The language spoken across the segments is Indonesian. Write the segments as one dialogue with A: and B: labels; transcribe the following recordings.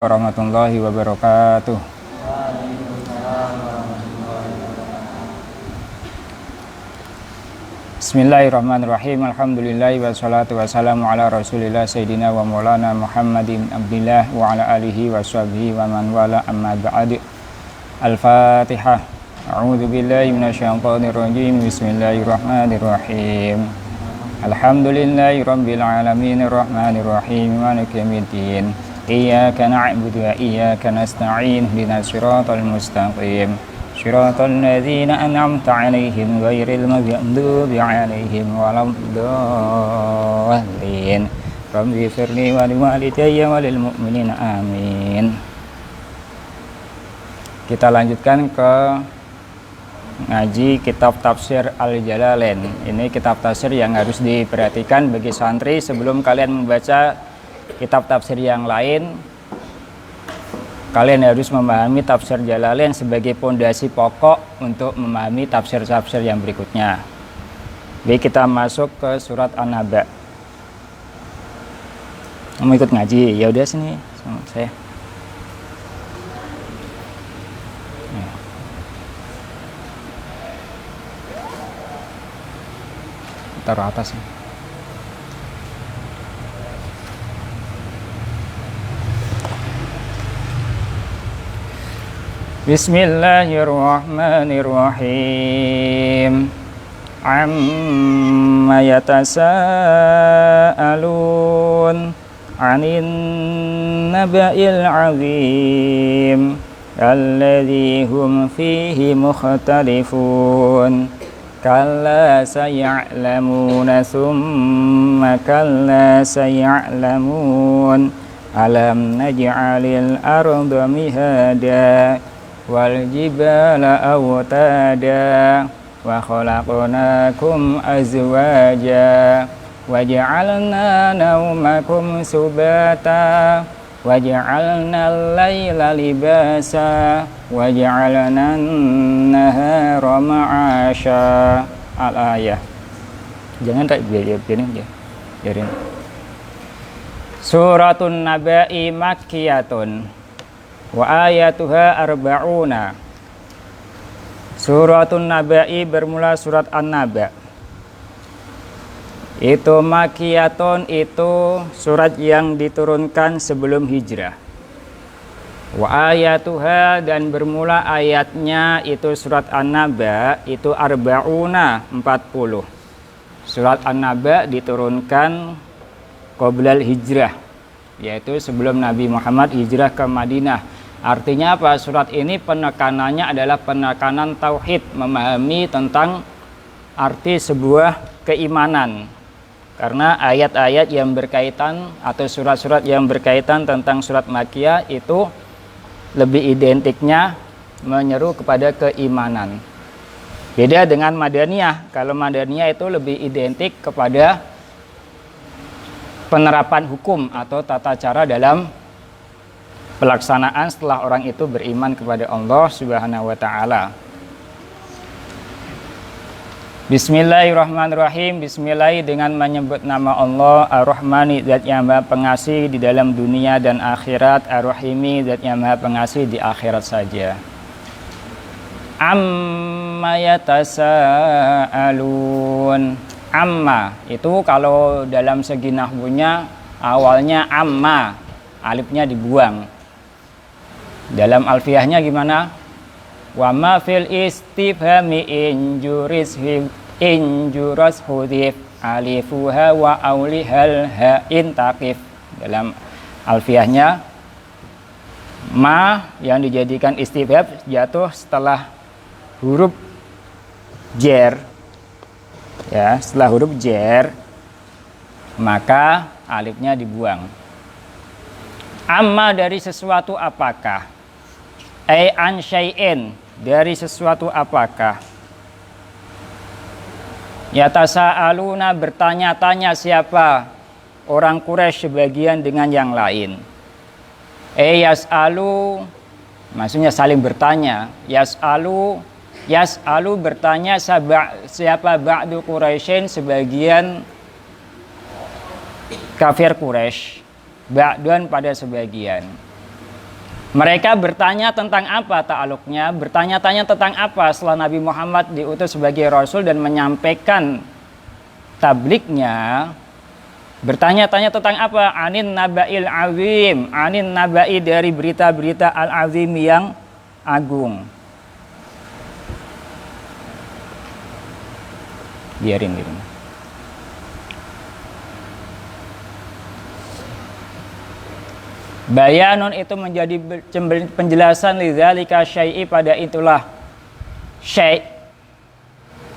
A: Warahmatullahi wabarakatuh. Bismillahirrahmanirrahim. Alhamdulillahi wassalatu wassalamu ala rasulillah sayyidina wa maulana Muhammadin abdillah wa ala alihi wa sahbihi wa man wala amma ba'd. Al-Fatihah. A'udzu billahi minasyaitonir rajim. Bismillahirrahmanirrahim. Alhamdulillahi rabbil alamin arrahmanir rahim maliki yaumiddin. Iyyaka na'budu wa iyyaka nasta'in ihdinas siratal mustaqim siratal ladzina an'amta 'alaihim ghairil maghdubi 'alaihim waladdallin. Rabbi firli wa liwalidayya wa lil mu'minina amin. Kita lanjutkan ke ngaji kitab tafsir Al-Jalalain. Ini kitab tafsir yang harus diperhatikan bagi santri sebelum kalian membaca kitab tafsir yang lain. Kalian harus memahami tafsir Jalalain sebagai pondasi pokok untuk memahami tafsir-tafsir yang berikutnya. Baik, kita masuk ke surat An-Naba. Kamu ikut ngaji? Ya udah sini sama saya. Taruh atas. Bismillahirrahmanirrahim. Amma yatasaalun 'anin naba'il 'azim alladzi hum fihi mukhtalifun. Kalla saya'lamuna thumma kalla saya'lamun. Alam naj'alil arda mihada wal jibala awtada wa khalaqnakum azwaja wa ja'alna nawmakum subata wa ja'alna al-laila libasa wa ja'alna an-nahara ma'asha. Al-ayah. Jangan tak biarin aja. Biarin. Suratun Naba'i Makkiyatun wa ayatuha arba'una. Suratun Naba'i bermula surat An-Naba. Itu Makkiyatun, itu surat yang diturunkan sebelum hijrah. Wa ayatuha, dan bermula ayatnya itu surat An-Naba itu arba'una, 40. Surat An-Naba diturunkan qoblal hijrah, yaitu sebelum Nabi Muhammad hijrah ke Madinah. Artinya apa? Surat ini penekanannya adalah penekanan tauhid, memahami tentang arti sebuah keimanan. Karena ayat-ayat yang berkaitan atau surat-surat yang berkaitan tentang surat Makkiyah itu lebih identiknya menyeru kepada keimanan. Beda dengan Madaniyah. Kalau Madaniyah itu lebih identik kepada penerapan hukum atau tata cara dalam pelaksanaan setelah orang itu beriman kepada Allah Subhanahu wa taala. Bismillahirrahmanirrahim. Bismillah dengan menyebut nama Allah Ar-Rahmani, zat yang Maha Pengasih di dalam dunia dan akhirat, Ar-Rahimi, zat yang Maha Pengasih di akhirat saja. Amma yatasaalun. Amma itu kalau dalam segi nahwunya awalnya amma, alifnya dibuang. Dalam alfiahnya gimana? Wa ma fil istifhami injuras hudif alifuha wa aulihal ha'in taqif. Dalam alfiahnya ma yang dijadikan istifham jatuh setelah huruf jer. Ya, setelah huruf jer maka alifnya dibuang. Amma dari sesuatu apakah? An syai'in dari sesuatu apakah? Yatasaaluna bertanya-tanya siapa? Orang Quraisy sebagian dengan yang lain. Yas'alu maksudnya saling bertanya. Yas'alu bertanya siapa ba'du Quraisyin sebagian kafir Quraisy. Ba'duan pada sebagian. Mereka bertanya tentang apa ta'aluknya? Bertanya-tanya tentang apa setelah Nabi Muhammad diutus sebagai Rasul dan menyampaikan tabliknya? Bertanya-tanya tentang apa? Anin naba'il azim. Anin naba'i dari berita-berita al-azim yang agung. Biarin gitu. Bayanun itu menjadi penjelasan lidzalika syai'i pada itulah syai'.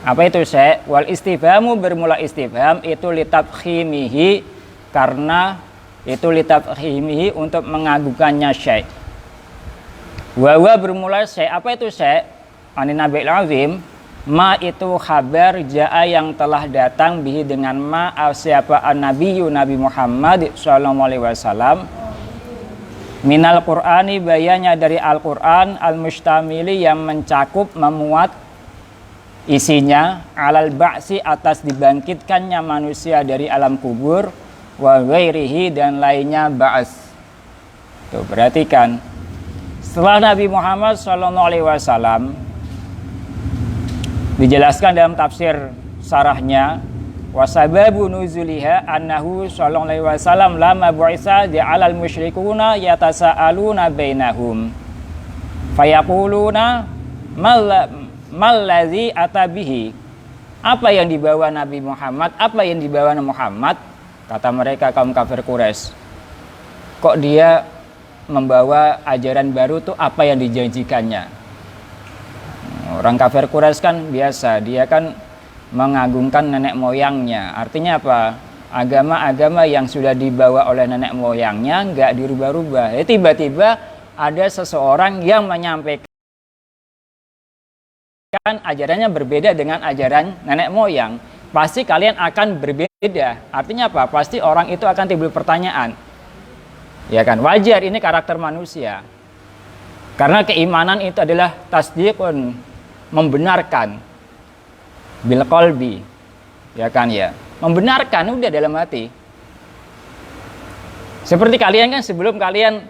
A: Apa itu syai'? Wal istifhamu bermula istifham itu litafkhimihi karena itu litafkhimihi untuk mengagungkannya syai'. Wa bermula syai'. Apa itu syai'? Anin nabi'il azim. Ma itu khabar ja'a yang telah datang bihi dengan ma siapa an-nabiyyu Nabi Muhammad sallallahu alaihi wasallam. Minal Qur'ani bayanya dari Al-Qur'an al-mustamili yang mencakup memuat isinya alal ba'si atas dibangkitkannya manusia dari alam kubur wa ghairihi dan lainnya ba'as. Tuh perhatikan. Setelah Nabi Muhammad SAW dijelaskan dalam tafsir sarahnya wasababu nuzuliha annahu sallallahu alaihi wasallam lama bu'isa ja'alal musyrikuna yatasaaluna bainahum fayaquluna mallazi atabihi. Apa yang dibawa Nabi Muhammad? Apa yang dibawa Muhammad? Kata mereka kaum kafir Quraisy. Kok dia membawa ajaran baru tuh apa yang dijanjikannya? Orang kafir Quraisy kan biasa, dia kan mengagungkan nenek moyangnya. Artinya apa? Agama-agama yang sudah dibawa oleh nenek moyangnya nggak dirubah-rubah. Tiba-tiba ada seseorang yang menyampaikan ajarannya berbeda dengan ajaran nenek moyang. Pasti kalian akan berbeda. Artinya apa? Pasti orang itu akan timbul pertanyaan. Ya kan? Wajar, ini karakter manusia. Karena keimanan itu adalah tasdiqun, membenarkan. Bil qalbi, ya kan ya, membenarkan udah dalam hati. Seperti kalian kan sebelum kalian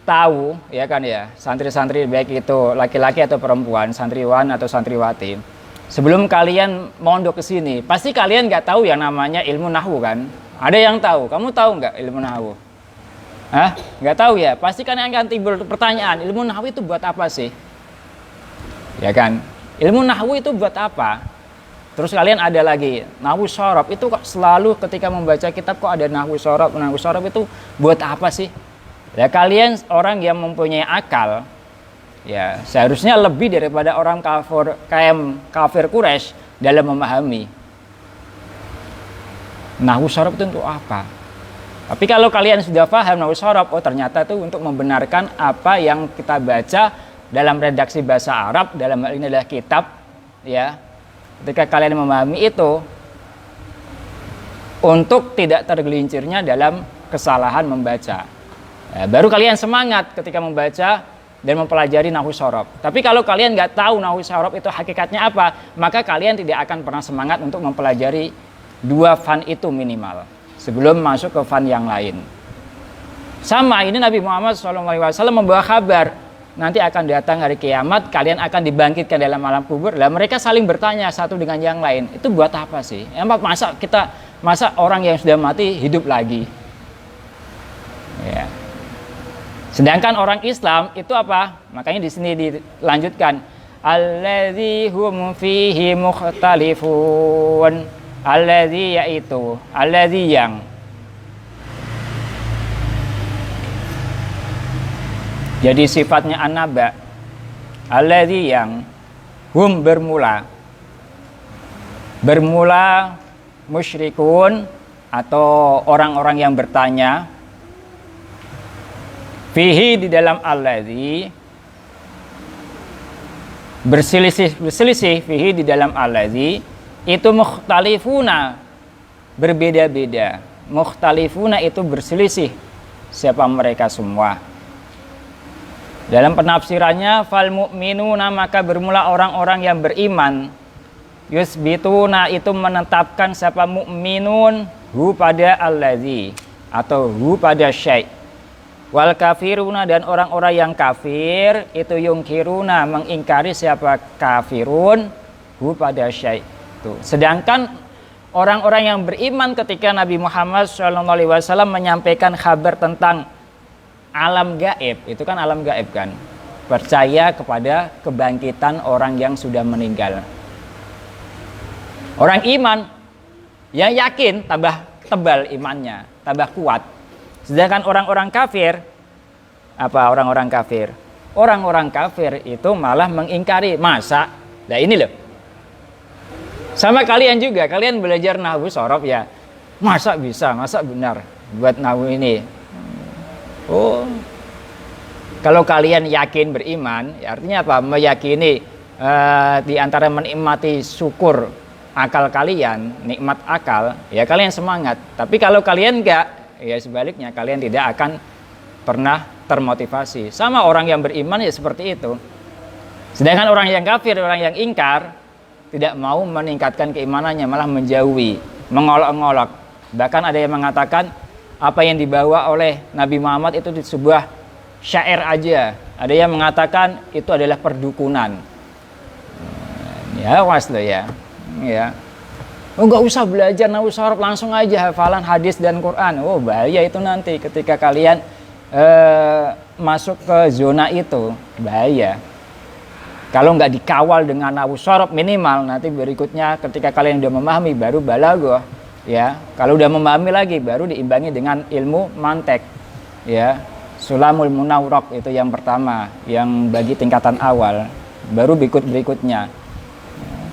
A: tahu, ya kan ya, santri-santri baik itu laki-laki atau perempuan, santriwan atau santriwati, sebelum kalian mondok ke sini, pasti kalian nggak tahu yang namanya ilmu nahwu kan? Ada yang tahu? Kamu tahu nggak ilmu nahwu? Hah? Nggak tahu ya? Pasti kan akan timbul pertanyaan, ilmu nahwu itu buat apa sih? Ya kan? Ilmu nahwu itu buat apa? Terus kalian ada lagi nahwu shorob itu kok selalu ketika membaca kitab kok ada nahwu shorob itu buat apa sih? Ya kalian orang yang mempunyai akal, ya seharusnya lebih daripada orang kafir Quraisy dalam memahami nahwu shorob itu untuk apa. Tapi kalau kalian sudah paham nahwu shorob, oh ternyata itu untuk membenarkan apa yang kita baca dalam redaksi bahasa Arab, dalam hal ini adalah kitab, ya. Ketika kalian memahami itu, untuk tidak tergelincirnya dalam kesalahan membaca, baru kalian semangat ketika membaca dan mempelajari nahwu shorob. Tapi kalau kalian nggak tahu nahwu shorob itu hakikatnya apa, maka kalian tidak akan pernah semangat untuk mempelajari dua fan itu minimal sebelum masuk ke fan yang lain. Sama ini Nabi Muhammad SAW membawa kabar. Nanti akan datang hari kiamat, kalian akan dibangkitkan dalam alam kubur. Lah mereka saling bertanya satu dengan yang lain. Itu buat apa sih? Masa orang yang sudah mati hidup lagi? Ya. Sedangkan orang Islam itu apa? Makanya di sini dilanjutkan. Alladzi hum fihi mukhtalifun. Alladzi yaitu alladzi yang jadi sifatnya an-naba, alladzi yang hum bermula musyrikun atau orang-orang yang bertanya fihi di dalam alladzi berselisih fihi di dalam alladzi itu mukhtalifuna berbeda-beda. Mukhtalifuna itu berselisih siapa mereka semua. Dalam penafsirannya fal mu'minuna maka bermula orang-orang yang beriman. Yusbituna itu menetapkan siapa mu'minun hu pada alladzi atau hu pada syai'. Wal kafiruna, dan orang-orang yang kafir itu yungkiruna, mengingkari siapa kafirun hu pada syai'. Sedangkan orang-orang yang beriman ketika Nabi Muhammad SAW menyampaikan kabar tentang alam gaib, itu kan alam gaib kan, percaya kepada kebangkitan orang yang sudah meninggal. Orang iman yang yakin tambah tebal imannya, tambah kuat. Sedangkan orang-orang kafir, apa orang-orang kafir? Orang-orang kafir itu malah mengingkari. Masa? Nah ini loh. Sama kalian juga, kalian belajar nahwu sorof ya. Masa bisa, masa benar buat nahwu ini? Oh, kalau kalian yakin beriman, ya artinya apa? Meyakini di antara menikmati syukur akal kalian, nikmat akal, ya kalian semangat. Tapi kalau kalian enggak, ya sebaliknya kalian tidak akan pernah termotivasi. Sama orang yang beriman ya seperti itu. Sedangkan orang yang kafir, orang yang ingkar, tidak mau meningkatkan keimanannya, malah menjauhi, mengolok-ngolok. Bahkan ada yang mengatakan apa yang dibawa oleh Nabi Muhammad itu sebuah syair aja. Ada yang mengatakan itu adalah perdukunan. Ya was loh ya. Ya. Oh, nggak usah belajar nahwu sorof, langsung aja hafalan hadis dan Quran. Oh bahaya itu nanti ketika kalian masuk ke zona itu, bahaya. Kalau nggak dikawal dengan nahwu sorof minimal, nanti berikutnya ketika kalian udah memahami baru balaghah, ya. Kalau udah memahami lagi baru diimbangi dengan ilmu mantek, ya. Sulamul Munawwaraq itu yang pertama, yang bagi tingkatan awal, baru berikutnya.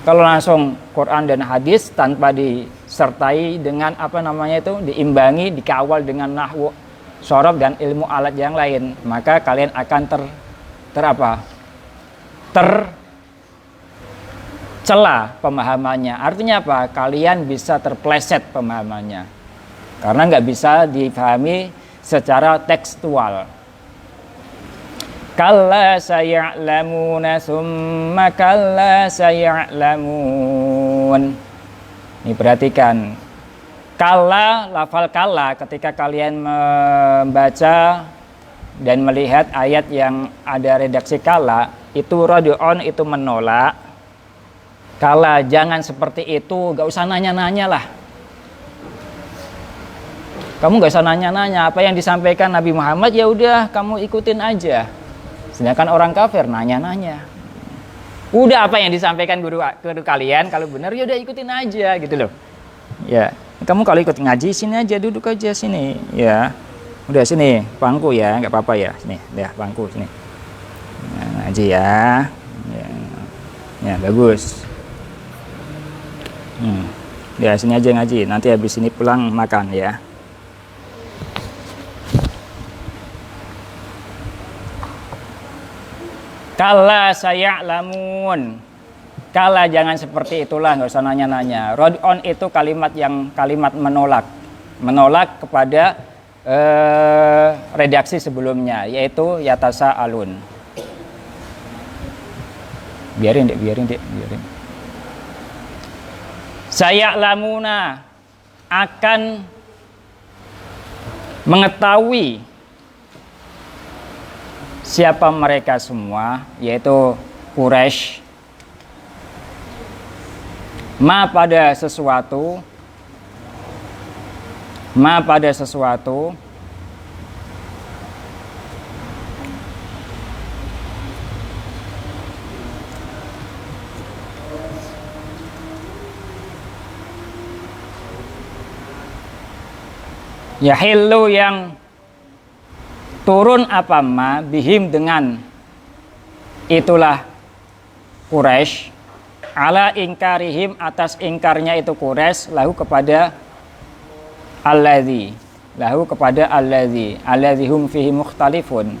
A: Kalau langsung Quran dan hadis tanpa disertai dengan apa namanya itu, diimbangi, dikawal dengan nahwu sorof dan ilmu alat yang lain, maka kalian akan tercela pemahamannya. Artinya apa? Kalian bisa terpleset pemahamannya karena nggak bisa dipahami secara tekstual. Kalla saya'lamuna summa kalla saya'lamun. Ini perhatikan. Kalla, lafal kalla ketika kalian membaca dan melihat ayat yang ada redaksi kalla, itu rad'un, itu menolak. Kalla, jangan seperti itu, gak usah nanya-nanya lah. Kamu gak usah nanya-nanya, apa yang disampaikan Nabi Muhammad ya udah kamu ikutin aja. Sedangkan orang kafir nanya-nanya. Udah apa yang disampaikan guru kalian, kalau benar ya udah ikutin aja gitu loh. Ya, kamu kalau ikut ngaji sini aja, duduk aja sini, ya. Udah sini, bangku ya, nggak apa-apa ya. Sini, ya bangku sini. Nah, ngaji ya. Ya, bagus. Ya sini aja ngaji. Nanti habis ini pulang makan ya. Kalla saya'lamun. Kalla, jangan seperti itulah, nggak usah nanya-nanya. Rad'un itu kalimat menolak kepada redaksi sebelumnya, yaitu yatasa'alun. Biarin dek. Saya'lamuna, akan mengetahui siapa mereka semua, yaitu Quraisy, pada sesuatu yahillu, yang turun apa ma bihim, dengan itulah Quraisy, ala ingkarihim, atas ingkarnya itu Quraisy, lahu kepada alladzi hum fihi mukhtalifun,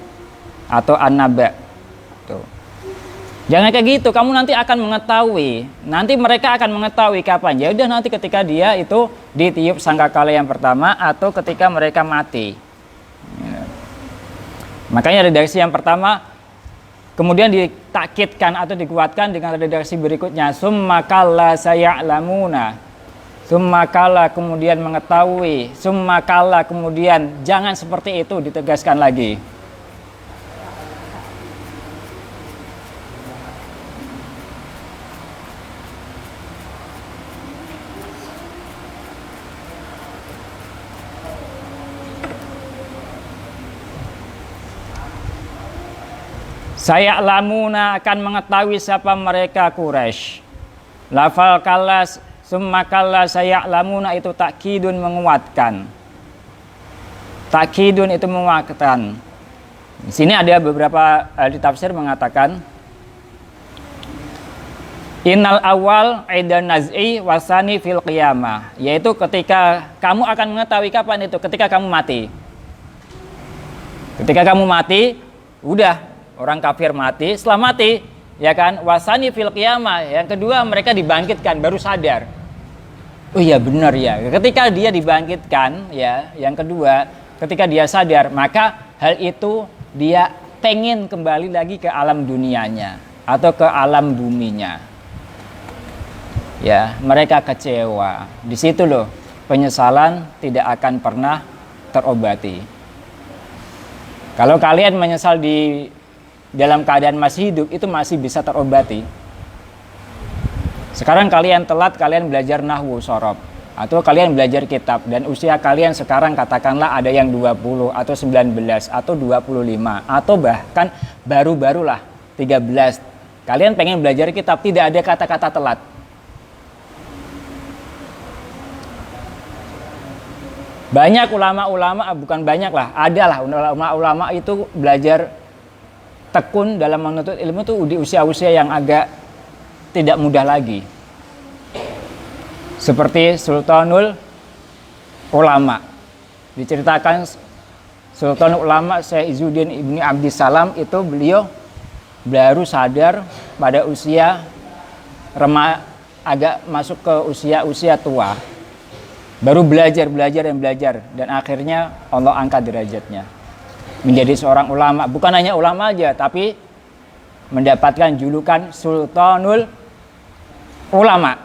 A: atau an-naba. Tuh. Jangan kayak gitu, kamu nanti akan mengetahui, nanti mereka akan mengetahui kapan. Ya udah nanti ketika dia itu ditiup sangkakala yang pertama atau ketika mereka mati. Makanya redaksi yang pertama kemudian ditakkidkan atau dikuatkan dengan redaksi berikutnya, summa kalla saya'lamuna. Summa kala kemudian mengetahui, summa kala kemudian jangan seperti itu, ditegaskan lagi. Saya lamuna akan mengetahui siapa mereka Quraisy. Lafal kalas summa kalla saya lamuna itu takkidun, menguatkan. Takkidun itu menguatkan. Di sini ada beberapa ahli tafsir mengatakan innal awal aidan naz'i wasani fil qiyamah, yaitu ketika kamu akan mengetahui kapan itu, ketika kamu mati. Ketika kamu mati, udah orang kafir mati, setelah mati ya kan, wasani fil qiyamah, yang kedua mereka dibangkitkan baru sadar. Oh iya benar ya. Ketika dia dibangkitkan ya, yang kedua ketika dia sadar, maka hal itu dia pengen kembali lagi ke alam dunianya atau ke alam buminya. Ya, mereka kecewa. Di situ loh penyesalan tidak akan pernah terobati. Kalau kalian menyesal di dalam keadaan masih hidup, itu masih bisa terobati. Sekarang kalian telat, kalian belajar nahwu sorob, atau kalian belajar kitab, dan usia kalian sekarang katakanlah ada yang 20 atau 19 atau 25 atau bahkan baru-barulah 13. Kalian pengen belajar kitab, tidak ada kata-kata telat. Banyak ulama-ulama, bukan banyak lah, adalah ulama-ulama itu belajar tekun dalam menuntut ilmu itu di usia-usia yang agak tidak mudah lagi. Seperti Sultanul Ulama. Diceritakan Sultanul Ulama Syekh Izzuddin Ibni Abdissalam itu beliau baru sadar pada usia agak masuk ke usia tua. Baru belajar dan akhirnya Allah angkat derajatnya menjadi seorang ulama. Bukan hanya ulama aja, tapi mendapatkan julukan Sultanul Ulama.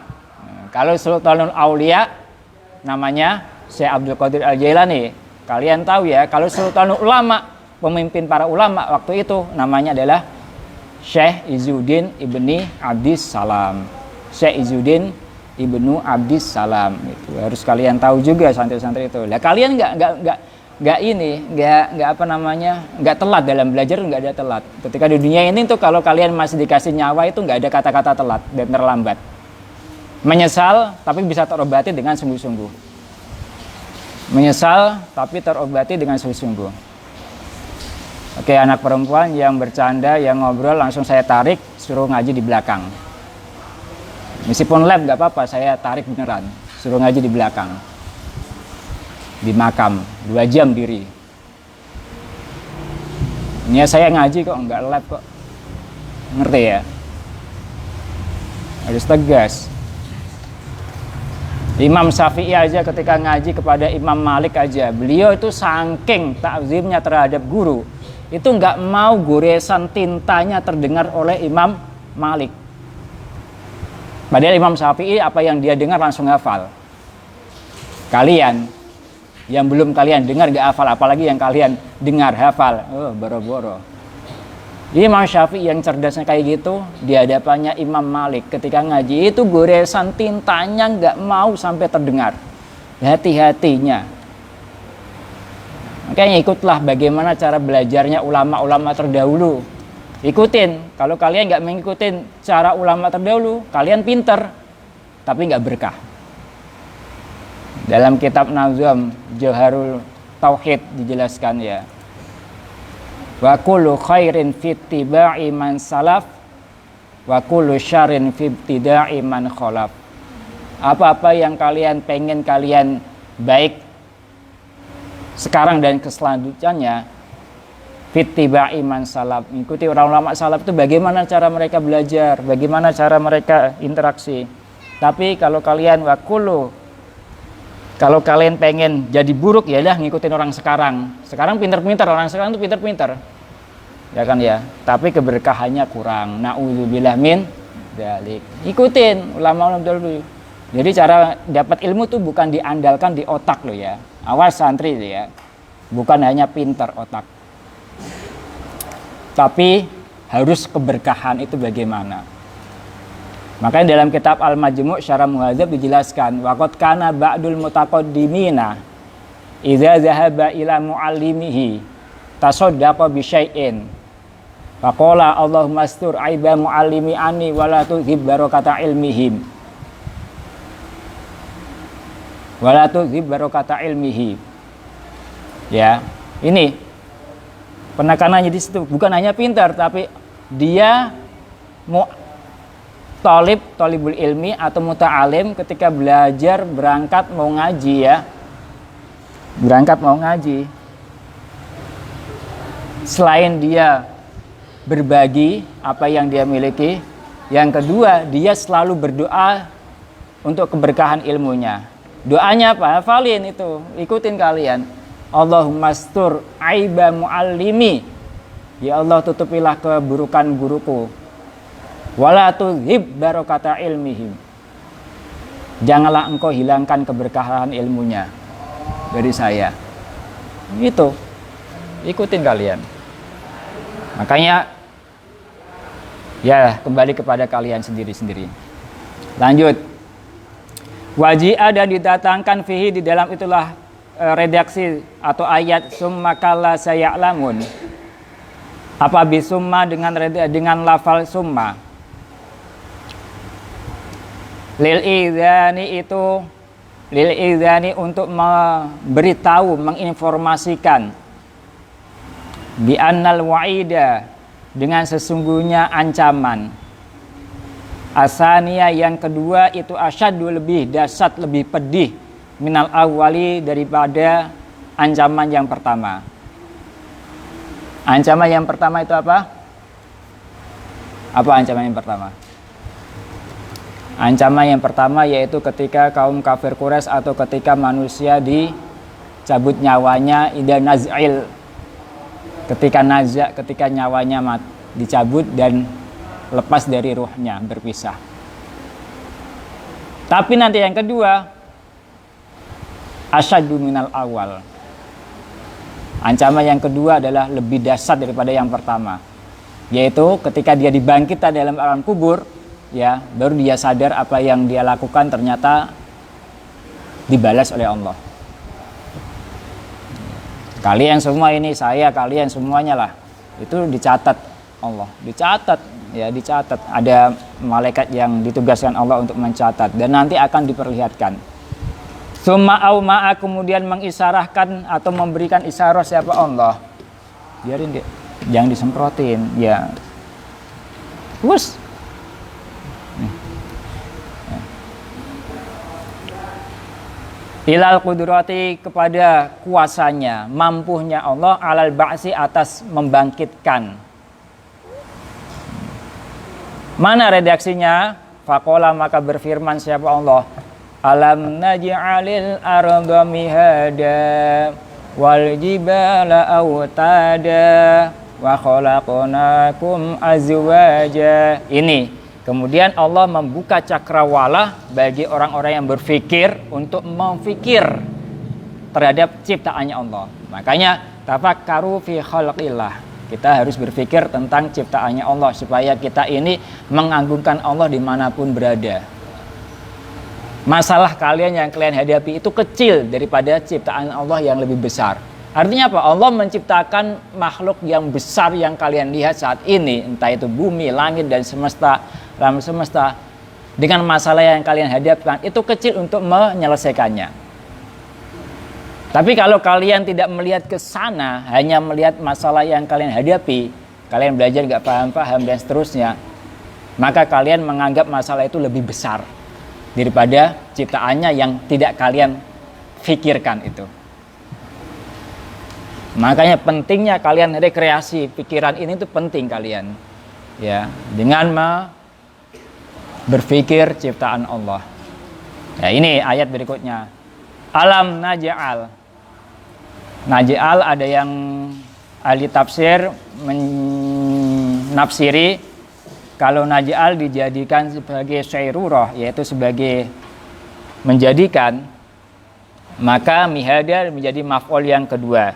A: Kalau Sultanul Aulia namanya Syekh Abdul Qadir Al-Jailani. Kalian tahu ya, kalau Sultanul Ulama, pemimpin para ulama waktu itu namanya adalah Syekh Izzuddin Ibni Abdissalam. Syekh Izzuddin Ibnu Abdissalam itu harus kalian tahu juga, santri-santri itu. Lah kalian nggak telat dalam belajar, nggak ada telat. Ketika di dunia ini tuh kalau kalian masih dikasih nyawa itu nggak ada kata-kata telat dan terlambat. Menyesal tapi bisa terobati dengan sungguh-sungguh. Menyesal tapi terobati dengan sungguh-sungguh. Oke, anak perempuan yang bercanda, yang ngobrol langsung saya tarik, suruh ngaji di belakang. Meskipun lab nggak apa-apa, saya tarik beneran, suruh ngaji di belakang. Di makam 2 jam diri. Ini saya ngaji kok, nggak lab kok. Ngerti ya? Harus tegas. Imam Syafi'i aja ketika ngaji kepada Imam Malik aja, beliau itu saking takzimnya terhadap guru, itu nggak mau goresan tintanya terdengar oleh Imam Malik. Padahal Imam Syafi'i apa yang dia dengar langsung hafal. Kalian yang belum kalian dengar gak hafal, apalagi yang kalian dengar hafal, oh boro-boro. Imam Syafi'i yang cerdasnya kayak gitu, di hadapannya Imam Malik ketika ngaji itu goresan tintanya gak mau sampai terdengar. Hati-hatinya. Makanya ikutlah bagaimana cara belajarnya ulama-ulama terdahulu. Ikutin. Kalau kalian gak mengikutin cara ulama terdahulu, kalian pinter tapi gak berkah. Dalam kitab Nazam Jawharul Tauhid dijelaskan ya. Wa kullu khairin fi ittiba'i man salaf wa kullu syarrin fi ibtida'i man khalaf. Apa-apa yang kalian pengen kalian baik sekarang dan keselanjutnya, fi ittiba'i man salaf. Ikuti orang ulama salaf itu bagaimana cara mereka belajar, bagaimana cara mereka interaksi. Tapi kalau kalian kalau kalian pengen jadi buruk, ya udah ngikutin orang sekarang. Sekarang pinter-pinter, orang sekarang tuh pinter-pinter. Ya kan ya. Tapi keberkahannya kurang. Na'udzubillah min dzalik. Ikutin ulama-ulama dulu. Jadi cara dapat ilmu tuh bukan diandalkan di otak loh ya. Awas santri loh ya. Bukan hanya pintar otak. Tapi harus keberkahan itu bagaimana. Makanya dalam kitab Al-Majmu' Syarah Muhadzab dijelaskan, waqad kana ba'dul mutaqaddimina idza zahaba ila muallimihi tasaddaqa bi syai'in. Faqala Allahumma astur aiba muallimi anni wa la tuzhib barakata ilmihim. Wa la tuzhib barakata ilmihi. Ya, ini penekanannya di situ bukan hanya pintar tapi dia talibul ilmi atau muta'alim ketika belajar berangkat mau ngaji ya. Berangkat mau ngaji. Selain dia berbagi apa yang dia miliki, yang kedua dia selalu berdoa untuk keberkahan ilmunya. Doanya apa? Hafalin itu, ikutin kalian. Allahumma astur aiba muallimi. Ya Allah, tutupilah keburukan guruku. Wala tuzhib barakata ilmihim. Janganlah engkau hilangkan keberkahan ilmunya dari saya. Itu. Ikutin kalian. Makanya ya kembali kepada kalian sendiri-sendiri. Lanjut. Waji'a dan didatangkan fihi di dalam itulah redaksi atau ayat summa kalla saya'lamun. Apa bisumma dengan lafal summa. Lil idzani untuk memberitahu, menginformasikan bi annal wa'ida dengan sesungguhnya ancaman. Asania yang kedua itu asyaddu lebih dahsyat, lebih pedih minal awwali daripada ancaman yang pertama. Ancaman yang pertama itu apa? Apa ancaman yang pertama? Ancaman yang pertama yaitu ketika kaum kafir Quraisy atau ketika manusia dicabut nyawanya ida naz'il. Ketika nyawanya dicabut dan lepas dari ruhnya, berpisah. Tapi nanti yang kedua asyaddu minal awal. Ancaman yang kedua adalah lebih dahsyat daripada yang pertama. Yaitu ketika dia dibangkitkan dalam alam kubur, ya, baru dia sadar apa yang dia lakukan ternyata dibalas oleh Allah. Kalian semua ini, saya, kalian semuanya lah, itu dicatat Allah, dicatat, ya dicatat. Ada malaikat yang ditugaskan Allah untuk mencatat dan nanti akan diperlihatkan. Summa au ma'a kemudian mengisarahkan atau memberikan isyarah siapa Allah. Biarin dia, jangan disemprotin, ya. Wus. Ilal qudrati kepada kuasanya, mampunya Allah alal ba'si atas membangkitkan. Mana redaksinya? Faqala maka berfirman siapa Allah? Alam naj'alil arda mihada wal jibala autada wa khalaqnakum azwaja. Ini kemudian Allah membuka cakrawala bagi orang-orang yang berfikir untuk memfikir terhadap ciptaannya Allah. Makanya tafakkaru fi khalqillah. Kita harus berpikir tentang ciptaannya Allah supaya kita ini mengagungkan Allah dimanapun berada. Masalah kalian yang kalian hadapi itu kecil daripada ciptaan Allah yang lebih besar. Artinya apa? Allah menciptakan makhluk yang besar yang kalian lihat saat ini, entah itu bumi, langit dan semesta, alam semesta, dengan masalah yang kalian hadapkan itu kecil untuk menyelesaikannya. Tapi kalau kalian tidak melihat ke sana, hanya melihat masalah yang kalian hadapi, kalian belajar nggak paham-paham dan seterusnya, maka kalian menganggap masalah itu lebih besar daripada ciptaannya yang tidak kalian fikirkan itu. Makanya pentingnya kalian rekreasi pikiran ini itu penting kalian, ya, dengan berpikir ciptaan Allah. Ya, ini ayat berikutnya. Alam naj'al. Naj'al ada yang ahli tafsir menafsiri kalau naj'al dijadikan sebagai syairurah, yaitu sebagai menjadikan, maka mihada menjadi maf'ul yang kedua.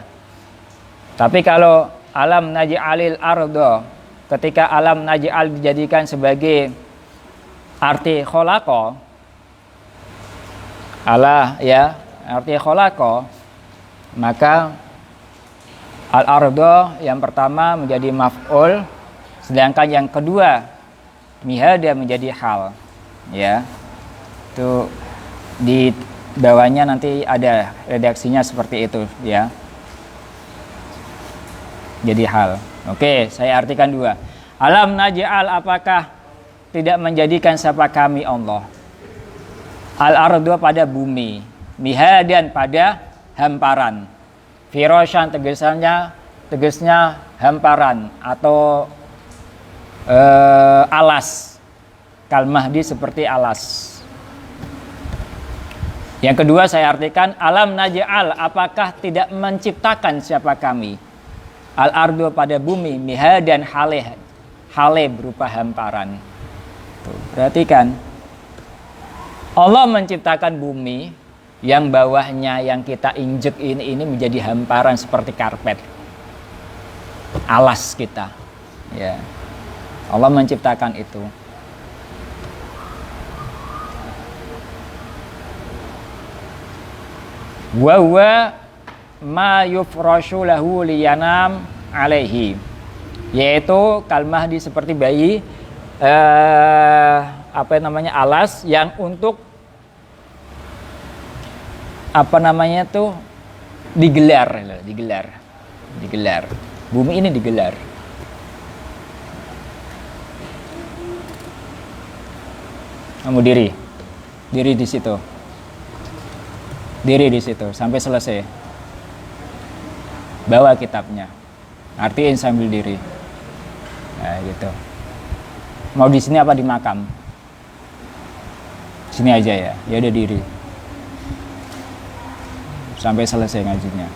A: Tapi kalau alam naj'alil ardo, ketika alam naj'al dijadikan sebagai arti kholaqa, Allah ya, arti kholaqa, maka al-ardo yang pertama menjadi maf'ul, sedangkan yang kedua mihada menjadi hal, ya. Itu di bawahnya nanti ada redaksinya seperti itu, ya. Jadi hal. Oke, saya artikan dua. Alam naj'al, apakah tidak menjadikan siapa kami Allah, al-ardo pada bumi, mihadan pada hamparan, firasyan tegesnya hamparan atau alas, kalmahdi seperti alas. Yang kedua saya artikan alam naj'al, apakah tidak menciptakan siapa kami al-ardo pada bumi, mihadan hale berupa hamparan. Tuh, perhatikan, Allah menciptakan bumi yang bawahnya yang kita injek ini menjadi hamparan seperti karpet, alas kita, ya. Allah menciptakan itu. Wa huwa ma yufrashu lahu liyanam alaihi, yaitu kalmahdi seperti bayi, alas yang untuk digelar. Bumi ini digelar. Kamu diri di situ. Diri di situ sampai selesai. Bawa kitabnya. Artiin sambil diri. Nah, gitu. Mau di sini apa di makam? Sini aja ya. Ya udah diri. Sampai selesai ngajinya.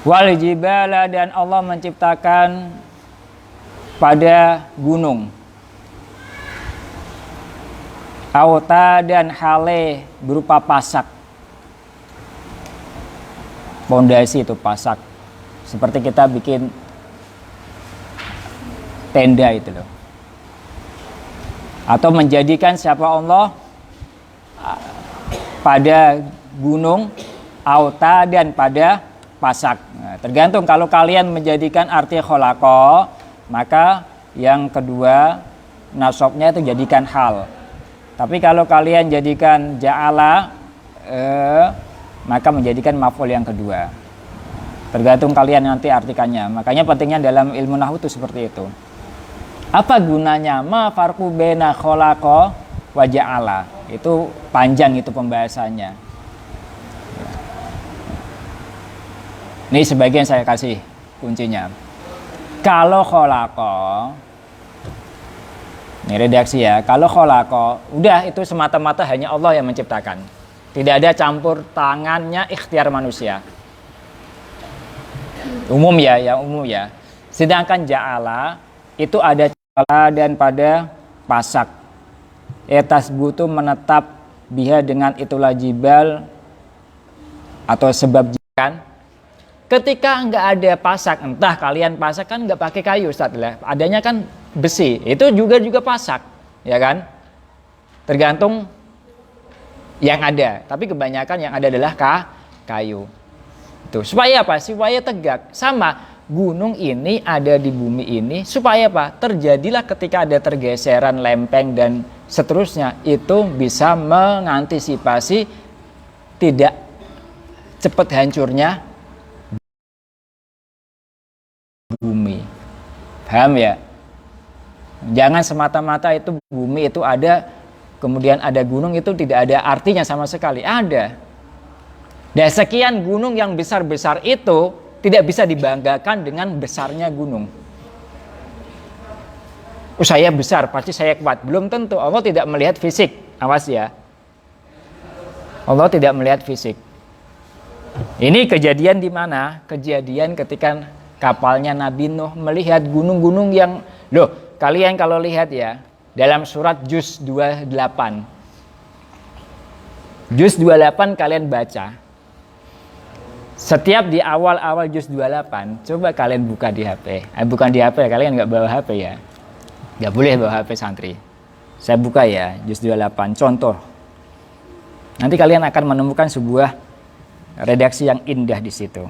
A: Wal jibala, dan Allah menciptakan pada gunung. Auta, dan hale berupa pasak. Pondasi itu pasak. Seperti kita bikin tenda itu loh. Atau menjadikan siapa Allah pada gunung, auta, dan pada pasak. Nah, tergantung, kalau kalian menjadikan arti kholaqa, maka yang kedua nasabnya itu jadikan hal. Tapi kalau kalian jadikan ja'ala, maka menjadikan maf'ul yang kedua. Tergantung kalian nanti artikannya. Makanya pentingnya dalam ilmu nahwu itu seperti itu. Apa gunanya ma farqu baina khalaqa wa ja'ala? Itu panjang itu pembahasannya. Ini sebagian saya kasih kuncinya. Kalau khalaqa, ini redaksi ya. Kalau khalaqa, udah itu semata-mata hanya Allah yang menciptakan. Tidak ada campur tangannya ikhtiar manusia. Umum ya, yang umum ya. Sedangkan ja'ala itu ada ja'ala dan pada pasak. Etas butuh menetap biha dengan itulah jibal atau sebab jikan. Ketika nggak ada pasak, entah kalian pasak kan nggak pakai kayu, Ustaz lah. Adanya kan besi, itu juga pasak, ya kan? Tergantung yang ada. Tapi kebanyakan yang ada adalah kayu. Tuh, supaya apa? Supaya tegak. Sama, gunung ini ada di bumi ini supaya apa? Terjadilah ketika ada tergeseran lempeng dan seterusnya, itu bisa mengantisipasi tidak cepat hancurnya bumi. Paham ya? Jangan semata-mata itu bumi itu ada, kemudian ada gunung, itu tidak ada artinya sama sekali. Ada. Dan sekian gunung yang besar-besar itu tidak bisa dibanggakan dengan besarnya gunung. Saya besar, pasti saya kuat. Belum tentu. Allah tidak melihat fisik. Awas ya. Allah tidak melihat fisik. Ini kejadian di mana? Kejadian ketika kapalnya Nabi Nuh melihat gunung-gunung yang, loh, kalian kalau lihat ya, dalam surat Juz 28. Juz 28 kalian baca. Setiap di awal-awal Juz 28, coba kalian buka di HP. Bukan di HP, kalian nggak bawa HP ya. Nggak boleh bawa HP santri. Saya buka ya, Juz 28. Contoh. Nanti kalian akan menemukan sebuah redaksi yang indah di situ.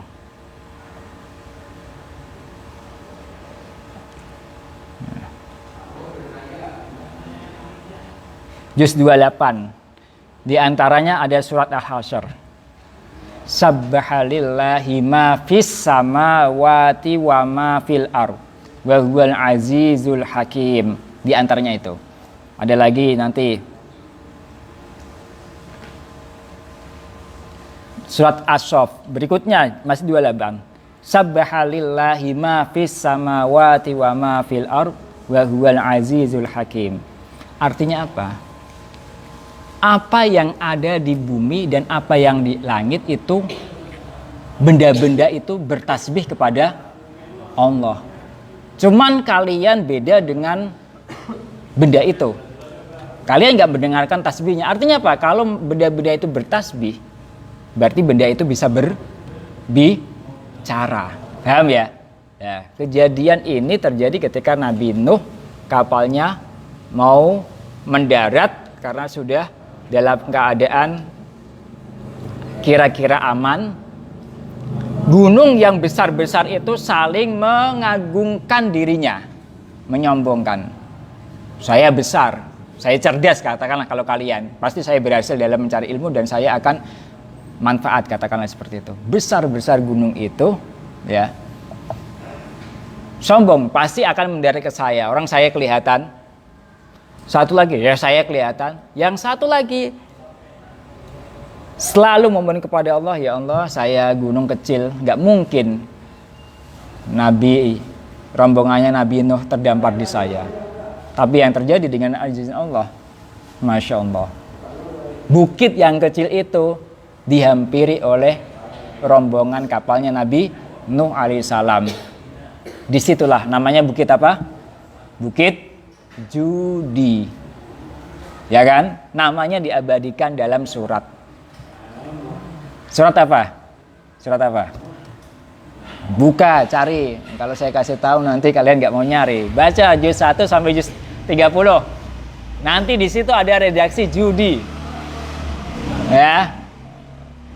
A: Juz 28. Di antaranya ada surat Al-Hasyr. Sabbahalillahi ma fis samawati wa ma fil ardh wa huwal azizul hakim. Di antaranya itu. Ada lagi nanti surat As-Saff berikutnya masih 28. Sabbahalillahi ma fis samawati wa ma fil ardh wa huwal azizul hakim. Artinya apa? Apa yang ada di bumi dan apa yang di langit itu, benda-benda itu bertasbih kepada Allah. Cuman kalian beda dengan benda itu. Kalian nggak mendengarkan tasbihnya. Artinya apa? Kalau benda-benda itu bertasbih, berarti benda itu bisa berbicara. Paham ya? Ya, kejadian ini terjadi ketika Nabi Nuh kapalnya mau mendarat karena sudah dalam keadaan kira-kira aman. Gunung yang besar-besar itu saling mengagungkan dirinya, menyombongkan. Saya besar, saya cerdas, katakanlah kalau kalian. Pasti saya berhasil dalam mencari ilmu dan saya akan manfaat, katakanlah seperti itu. Besar-besar gunung itu, ya, sombong, pasti akan mendarat ke saya. Orang saya kelihatan. Satu lagi, ya saya kelihatan. Yang satu lagi selalu memohon kepada Allah, ya Allah, saya gunung kecil, nggak mungkin rombongannya Nabi Nuh terdampar di saya. Tapi yang terjadi dengan izin Allah, Masya Allah, bukit yang kecil itu dihampiri oleh rombongan kapalnya Nabi Nuh alaihissalam. Disitulah namanya bukit apa? Bukit Judi, ya kan? Namanya diabadikan dalam surat. Surat apa? Surat apa? Buka, cari. Kalau saya kasih tahu nanti kalian nggak mau nyari. Baca juz 1 sampai juz 30. Nanti di situ ada redaksi judi. Ya.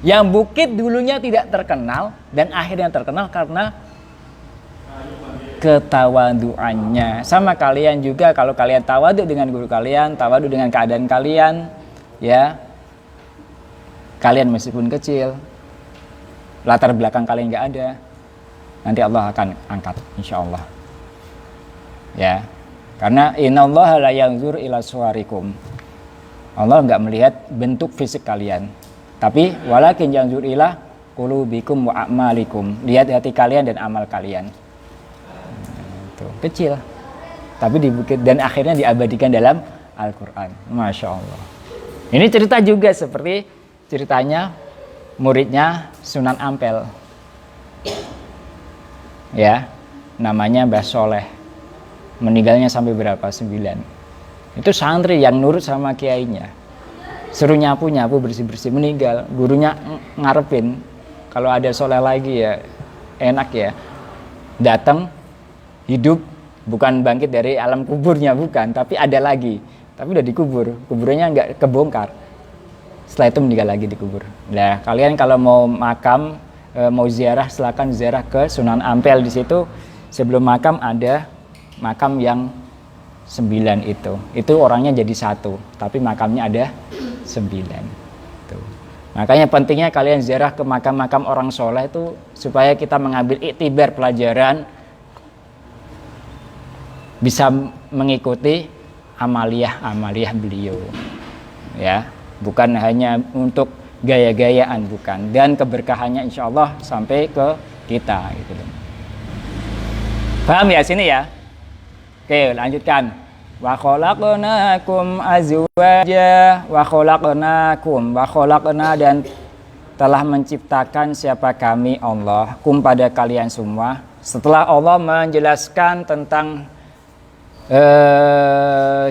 A: Yang bukit dulunya tidak terkenal dan akhirnya terkenal karena ketawaduannya. Sama kalian juga, kalau kalian tawadu dengan guru kalian, tawadu dengan keadaan kalian, ya, kalian meskipun kecil, latar belakang kalian nggak ada, nanti Allah akan angkat, insya Allah. Ya, karena innallaha la yanzur ila suwarikum. Allah nggak melihat bentuk fisik kalian, tapi walakin yanzur ila qulubikum wa a'malikum. Lihat hati kalian dan amal kalian. Kecil, tapi dibukit dan akhirnya diabadikan dalam Al-Quran. Masya Allah. Ini cerita juga seperti ceritanya muridnya Sunan Ampel, ya, namanya Mbah Soleh. Meninggalnya sampai berapa? 9. Itu santri yang nurut sama kiainya, suruh nyapu bersih-bersih, meninggal. Gurunya ngarepin kalau ada soleh lagi ya enak ya, datang hidup, bukan bangkit dari alam kuburnya, bukan, tapi ada lagi, tapi udah dikubur, kuburnya nggak kebongkar. Setelah itu meninggal lagi dikubur. Nah, kalian kalau mau makam, mau ziarah, silakan ziarah ke Sunan Ampel. Di situ sebelum makam ada makam yang 9 itu orangnya jadi 1, tapi makamnya ada 9. Tuh. Makanya pentingnya kalian ziarah ke makam-makam orang soleh itu supaya kita mengambil iktibar pelajaran, bisa mengikuti amaliyah beliau, ya, bukan hanya untuk gaya-gayaan, bukan, dan keberkahannya insya Allah sampai ke kita, gitu. Paham ya sini ya? Oke, lanjutkan. Wa khalaqnakum azwaja, wa khalaqna dan telah menciptakan siapa kami Allah kum pada kalian semua. Setelah Allah menjelaskan tentang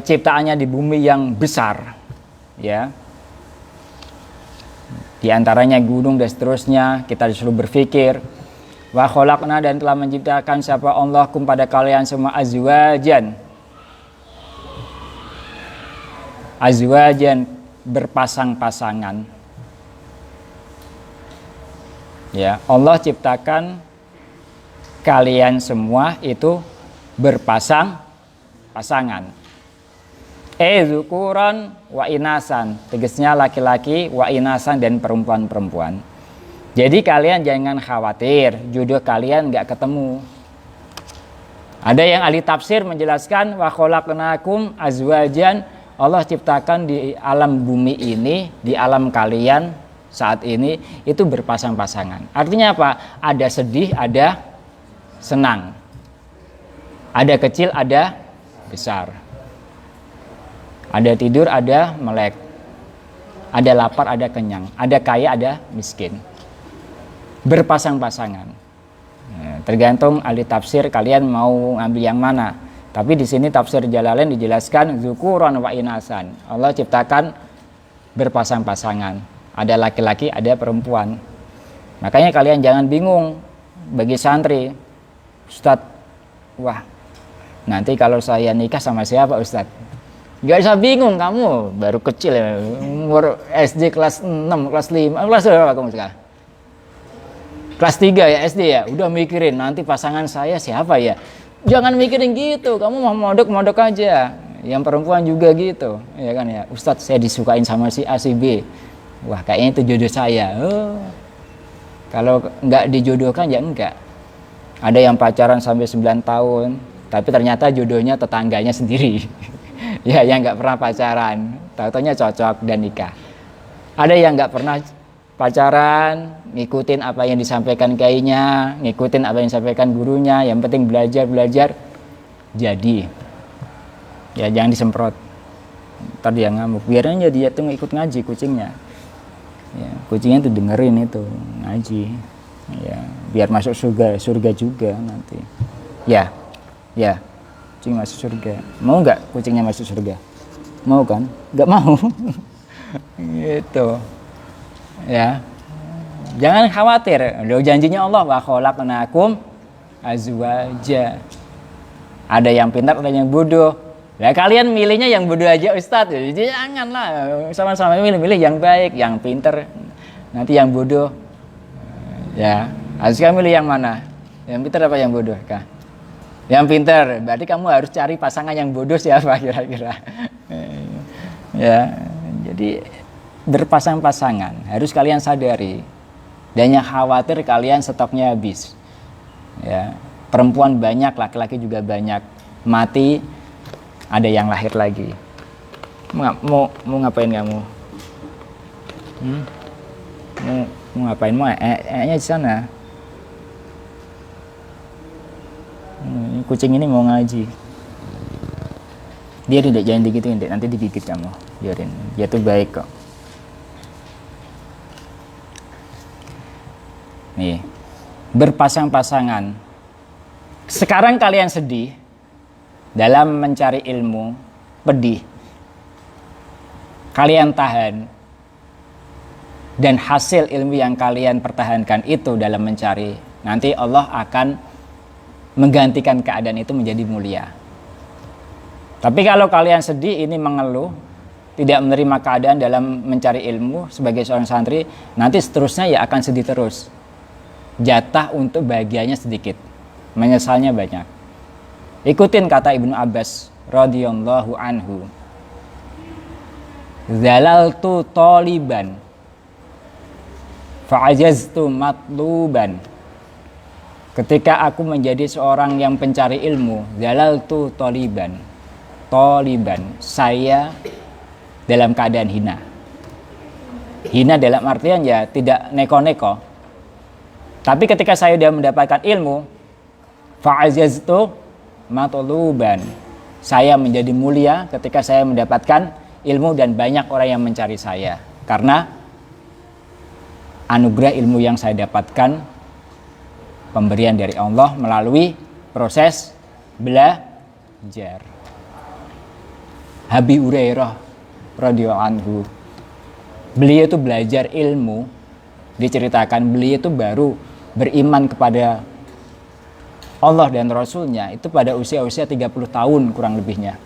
A: ciptaannya di bumi yang besar, ya. Di antaranya gunung dan seterusnya, kita disuruh berpikir. Wa khalaqna, dan telah menciptakan siapa Allah kum pada kalian semua azwajan. Azwajan, berpasang-pasangan. Ya, Allah ciptakan kalian semua itu berpasang-pasangan. Dzukuran wa inasan, tegasnya laki-laki, wa inasan, dan perempuan-perempuan. Jadi kalian jangan khawatir jodoh kalian nggak ketemu. Ada yang ahli tafsir menjelaskan wa khalaqnakum azwajan, Allah ciptakan di alam bumi ini, di alam kalian saat ini itu berpasang-pasangan. Artinya apa? Ada sedih, ada senang. Ada kecil, ada besar. Ada tidur, ada melek. Ada lapar, ada kenyang. Ada kaya, ada miskin. Berpasang-pasangan. Tergantung ahli tafsir kalian mau ngambil yang mana. Tapi di sini tafsir Jalalain dijelaskan dzukuran wa inasan. Allah ciptakan berpasang-pasangan. Ada laki-laki, ada perempuan. Makanya kalian jangan bingung bagi santri. Ustadz, wah, nanti kalau saya nikah sama siapa Ustadz? Gak usah bingung, kamu baru kecil ya, umur SD kelas 6, kelas 5, kelas berapa kamu sekarang? Kelas 3 ya SD ya, udah mikirin nanti pasangan saya siapa ya. Jangan mikirin gitu, kamu mau modok-modok aja. Yang perempuan juga gitu, ya kan ya. Ustadz, saya disukain sama si A, si B. Wah, kayaknya itu jodoh saya. Kalau nggak dijodohkan ya enggak. Ada yang pacaran sampai 9 tahun, tapi ternyata jodohnya tetangganya sendiri. Ya, yang nggak pernah pacaran, tahu-taunya cocok dan nikah. Ada yang nggak pernah pacaran, ngikutin apa yang disampaikan kayaknya, ngikutin apa yang disampaikan gurunya, yang penting belajar, jadi. Ya, jangan disemprot. Ntar dia ngamuk. Biarin aja dia tuh ikut ngaji kucingnya. Ya, kucingnya tuh dengerin itu ngaji. Ya, biar masuk surga juga nanti. Ya. Kucing masuk surga. Mau nggak kucingnya masuk surga? Mau kan? Nggak mau. Gitu. Ya. Jangan khawatir. Loh, janjinya Allah wa khalaqnakum azwaja. Ada yang pintar, ada yang bodoh. Nah, kalian milihnya yang bodoh aja Ustadz. Jadi janganlah sama-sama milih yang baik, yang pintar. Nanti yang bodoh. Ya. Harus kamu milih yang mana? Yang pintar apa yang bodoh, Kak? Yang pintar, berarti kamu harus cari pasangan yang bodoh siapa kira-kira. Ya, jadi berpasang-pasangan harus kalian sadari. Dan yang khawatir kalian stoknya habis. Ya, perempuan banyak, laki-laki juga banyak. Mati, ada yang lahir lagi. Mau ngapain kamu? Mau ngapain? Mau di sana. Kucing ini mau ngaji. Dia tidak, jangan digituin deh, nanti digigit kamu. Biarin, dia tuh baik kok. Nih, berpasang-pasangan. Sekarang kalian sedih dalam mencari ilmu, pedih. Kalian tahan. Dan hasil ilmu yang kalian pertahankan itu dalam mencari, nanti Allah akan menggantikan keadaan itu menjadi mulia. Tapi kalau kalian sedih, ini mengeluh, tidak menerima keadaan dalam mencari ilmu sebagai seorang santri, nanti seterusnya ya akan sedih terus. Jatah untuk bahagianya sedikit, menyesalnya banyak. Ikutin kata Ibnu Abbas radhiyallahu anhu. Zalaltu taliban fa'ajaztu matluban. Ketika aku menjadi seorang yang pencari ilmu, zalaltu taliban, saya dalam keadaan hina. Hina dalam artian ya tidak neko-neko. Tapi ketika saya sudah mendapatkan ilmu, fa'azaztu matluban, saya menjadi mulia ketika saya mendapatkan ilmu dan banyak orang yang mencari saya. Karena anugerah ilmu yang saya dapatkan, pemberian dari Allah melalui proses belajar. Abi Hurairah radhiyallahu anhu. Beliau itu belajar ilmu, diceritakan beliau itu baru beriman kepada Allah dan Rasulnya itu pada usia-usia 30 tahun kurang lebihnya.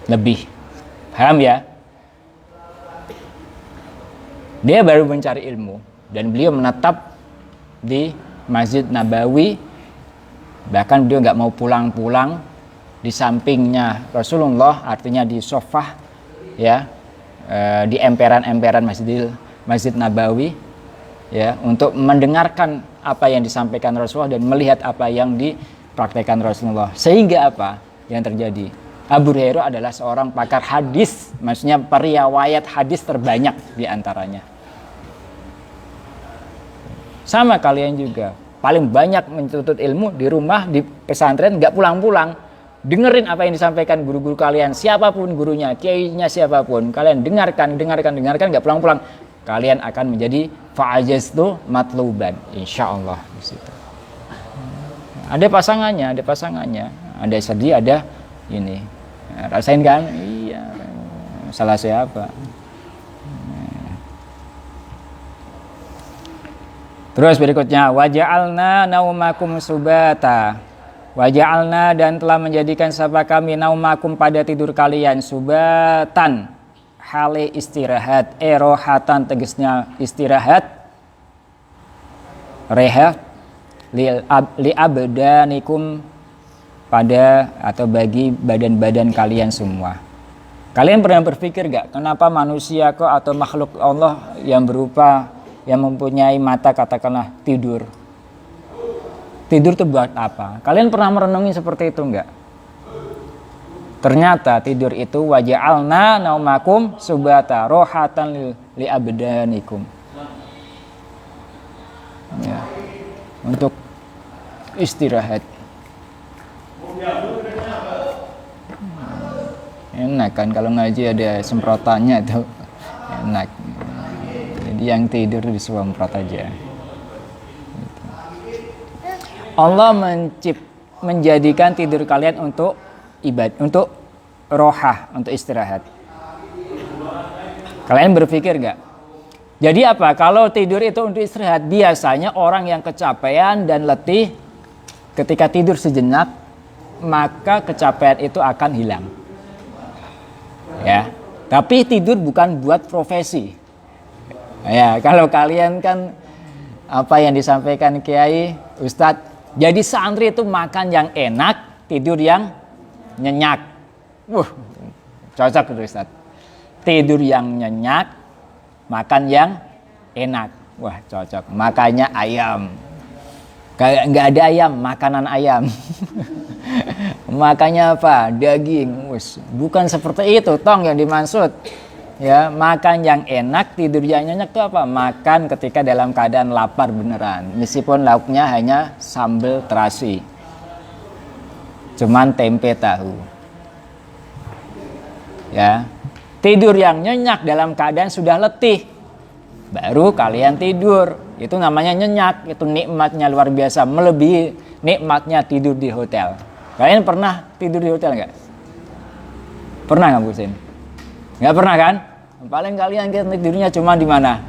A: Lebih. Paham ya? Dia baru mencari ilmu dan beliau menetap di Masjid Nabawi. Bahkan beliau nggak mau pulang-pulang, di sampingnya Rasulullah, artinya di sofah ya, di emperan-emperan Masjid Nabawi ya, untuk mendengarkan apa yang disampaikan Rasulullah dan melihat apa yang dipraktekkan Rasulullah. Sehingga apa yang terjadi? Abu Hurairah adalah seorang pakar hadis, maksudnya periwayat hadis terbanyak di antaranya. Sama kalian juga, paling banyak menuntut ilmu di rumah, di pesantren, nggak pulang-pulang. Dengerin apa yang disampaikan guru-guru kalian, siapapun gurunya, kiainya siapapun, kalian dengarkan, nggak pulang-pulang. Kalian akan menjadi fa'ajaztu matluban, insyaallah di situ. Ada pasangannya, ada sedih, ada ini. Rasain kan? Iya. Salah siapa? Terus berikutnya, waja'alna naumakum subata. Waja'alna, dan telah menjadikan siapa kami naumakum pada tidur kalian subatan, hale istirahat, rohatan tegesnya istirahat, rehat, li abdanikum, pada atau bagi badan-badan kalian semua. Kalian pernah berpikir gak kenapa manusia kok atau makhluk Allah yang berupa yang mempunyai mata katakanlah tidur? Tidur itu buat apa? Kalian pernah merenungi seperti itu enggak? Ternyata tidur itu waja'alna naumakum subata rohatan li abdanikum. Ya. Untuk istirahat. Enak kan kalau ngaji ada semprotannya tuh. Enak. Jadi yang tidur disemprot aja. Allah menjadikan tidur kalian untuk ibadah, untuk rohah, untuk istirahat. Kalian berpikir gak? Jadi apa? Kalau tidur itu untuk istirahat, biasanya orang yang kecapean dan letih ketika tidur sejenak, maka kecapean itu akan hilang. Ya. Tapi tidur bukan buat profesi. Ya, kalau kalian kan apa yang disampaikan Kiai, Ustadz, jadi santri itu makan yang enak, tidur yang nyenyak. Cocok itu Ustaz. Tidur yang nyenyak, makan yang enak. Wah, cocok. Makanya ayam. Kayak nggak ada ayam, makanan ayam. Makanya apa? Daging. Bukan seperti itu, tong yang dimaksud. Ya, makan yang enak, tidur yang nyenyak itu apa? Makan ketika dalam keadaan lapar beneran. Meskipun lauknya hanya sambal terasi. Cuman tempe tahu. Ya. Tidur yang nyenyak dalam keadaan sudah letih. Baru kalian tidur. Itu namanya nyenyak. Itu nikmatnya luar biasa, melebihi nikmatnya tidur di hotel. Kalian pernah tidur di hotel enggak? Pernah enggak, Bu Husin? Nggak pernah kan? Paling kalian tidurnya cuma di mana?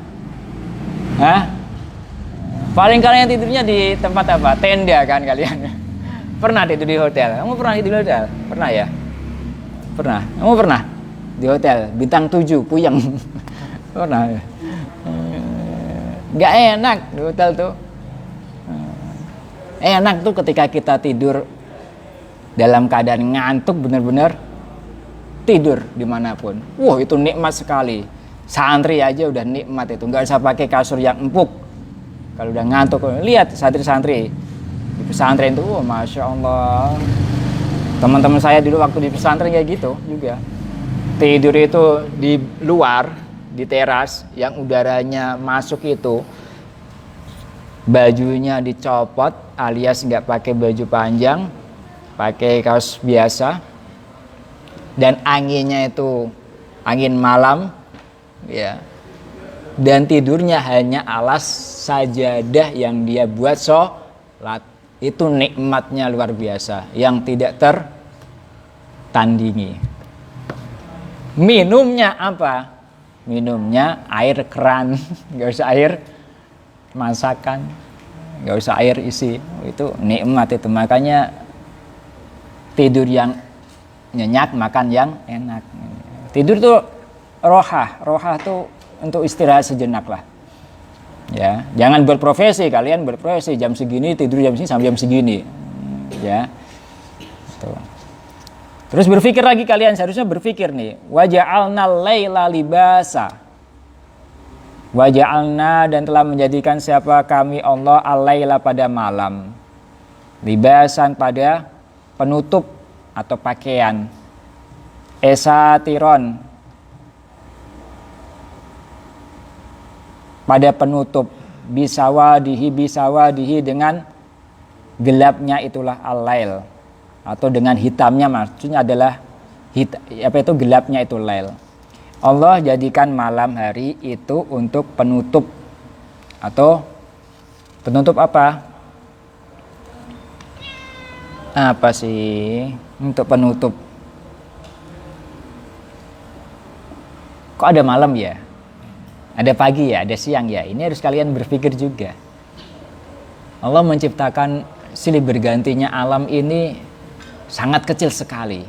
A: Hah? Paling kalian tidurnya di tempat apa? Tenda kan kalian? Pernah tidur di hotel? Kamu pernah tidur di hotel? Pernah ya? Pernah? Kamu pernah? Di hotel? Bintang 7, Puyeng. Pernah? Nggak enak di hotel tuh. Enak tuh ketika kita tidur dalam keadaan ngantuk bener-bener. Tidur dimanapun, wah itu nikmat sekali. Santri aja udah nikmat itu, nggak usah pakai kasur yang empuk. Kalau udah ngantuk, lihat santri-santri di pesantren itu, masya Allah. Teman-teman saya dulu waktu di pesantren kayak gitu juga. Tidur itu di luar, di teras, yang udaranya masuk itu, bajunya dicopot, alias nggak pakai baju panjang, pakai kaos biasa. Dan anginnya itu angin malam, ya. Dan tidurnya hanya alas sajadah yang dia buat sholat. Itu nikmatnya luar biasa, yang tidak tertandingi. Minumnya apa? Minumnya air keran, nggak usah air masakan, nggak usah air isi. Itu nikmat itu. Makanya tidur yang nyenyak, makan yang enak. Tidur tuh rohah tuh untuk istirahat sejenak lah. Ya, jangan berprofesi, kalian berprofesi jam segini tidur jam segini sampai jam segini. Ya. Tuh. Terus berpikir lagi, kalian seharusnya berpikir nih, waja'alnal laila libasa. Waja'alna, dan telah menjadikan siapa kami Allah al-laila pada malam. Libasan pada penutup atau pakaian. Esatiron, pada penutup. Bisawadihi dengan gelapnya itulah al-lail, atau dengan hitamnya, maksudnya adalah gelapnya itu lail. Allah jadikan malam hari itu untuk penutup, atau penutup apa? Apa sih untuk penutup? Kok ada malam ya? Ada pagi ya, ada siang ya. Ini harus kalian berpikir juga. Allah menciptakan silih bergantinya alam ini sangat kecil sekali.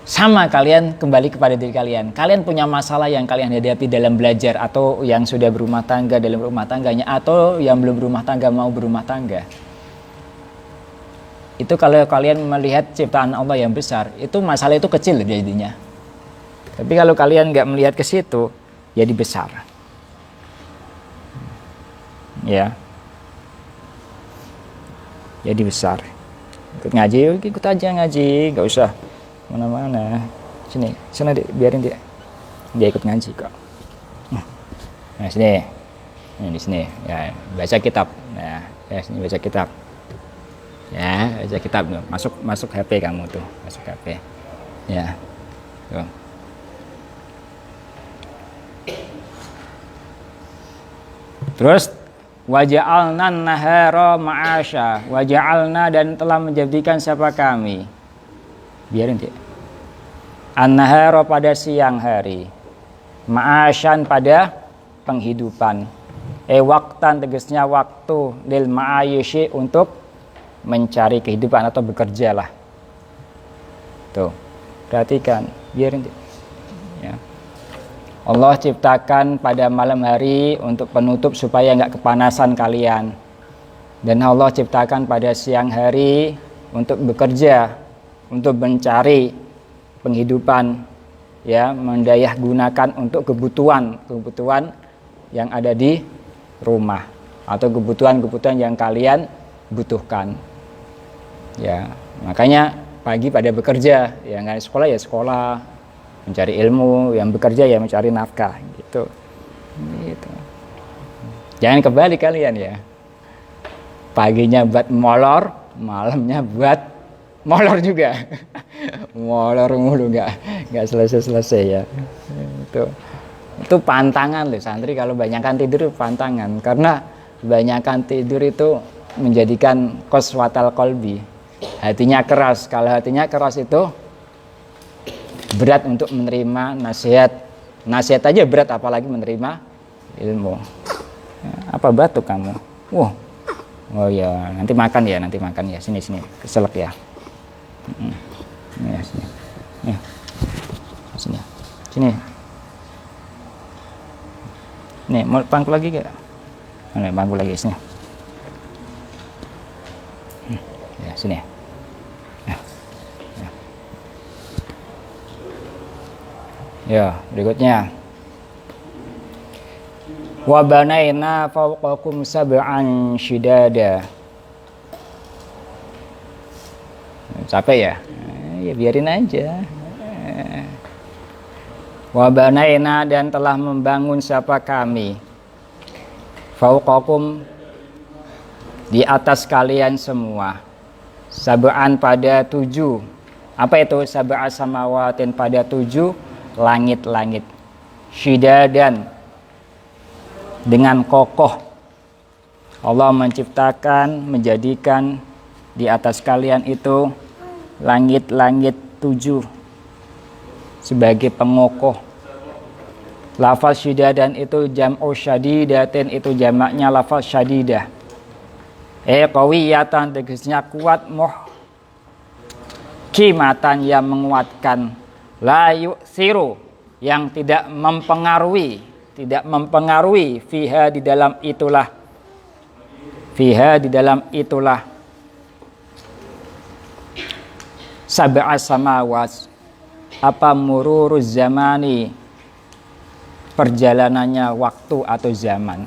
A: Sama, kalian kembali kepada diri kalian. Kalian punya masalah yang kalian hadapi dalam belajar, atau yang sudah berumah tangga dalam rumah tangganya, atau yang belum berumah tangga mau berumah tangga. Itu kalau kalian melihat ciptaan Allah yang besar, itu masalah itu kecil jadinya. Tapi kalau kalian nggak melihat ke situ, jadi besar. Ya. Jadi besar. Ikut ngaji, ikut aja ngaji, nggak usah mana-mana. Sini, sana deh, biarin dia ikut ngaji kok. Nah sini, di sini, ya baca kitab. Nah, ya sini baca kitab. Ya baca kitab, masuk HP kamu tuh, masuk HP. Ya, tuh. Terus waja'alna nahara ma'asya, waja'alna, dan telah menjadikan siapa kami, biarin dia, an-nahara pada siang hari, ma'asyan pada penghidupan, waktan tegasnya waktu, lil ma'ayishi untuk mencari kehidupan atau bekerja lah. Tuh, perhatikan, biarin dia. Ya. Allah ciptakan pada malam hari untuk penutup supaya nggak kepanasan kalian. Dan Allah ciptakan pada siang hari untuk bekerja, untuk mencari penghidupan, ya, mendaya gunakan untuk kebutuhan yang ada di rumah, atau kebutuhan yang kalian butuhkan. Ya, makanya pagi pada bekerja, ya nggak sekolah ya sekolah, mencari ilmu, yang bekerja ya mencari nafkah, gitu. Jangan kebalik kalian ya. Paginya buat molor, malamnya buat molor juga. Molor mulu, nggak selesai ya. Itu pantangan loh santri, kalau banyakkan tidur pantangan, karena banyakkan tidur itu menjadikan qaswatal qalbi, hatinya keras. Kalau hatinya keras itu berat untuk menerima nasihat aja berat, apalagi menerima ilmu. Apa batuk kamu? Oh ya, nanti makan ya, sini keselak ya. Ya, sini. Nih, mau pangku lagi gak? Nih, pangku lagi sini. Ya, sini. Ya, berikutnya. Wa banaina fawqakum sab'an shidada. Capek ya? Ya biarin aja. Wa banaina, dan telah membangun siapa kami, fawqakum, di atas kalian semua, sab'an pada 7. Apa itu sab'a samawatin, pada 7 langit-langit, syidadan, dengan kokoh. Allah menciptakan, menjadikan di atas kalian itu langit-langit 7, sebagai pengokoh. Lafaz syidadan itu jam'u syadidatin, itu jamaknya lafaz syadidah. Qawiyatan tegasnya kuat, muhkimatan yang menguatkan, la yu'siru yang tidak mempengaruhi, fiha di dalam itulah sab'a samawat, apa mururuz zamani, perjalanannya waktu atau zaman.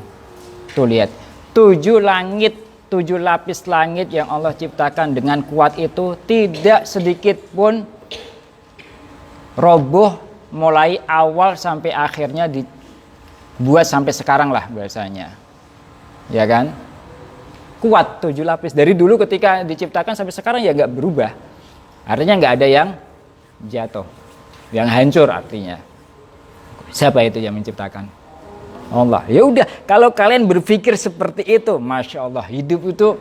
A: Tuh lihat, 7 lapis langit yang Allah ciptakan dengan kuat itu tidak sedikit pun roboh mulai awal sampai akhirnya dibuat sampai sekarang lah bahasanya. Ya kan? Kuat 7 lapis. Dari dulu ketika diciptakan sampai sekarang ya nggak berubah. Artinya nggak ada yang jatuh, yang hancur artinya. Siapa itu yang menciptakan? Allah. Ya udah, kalau kalian berpikir seperti itu, masya Allah, hidup itu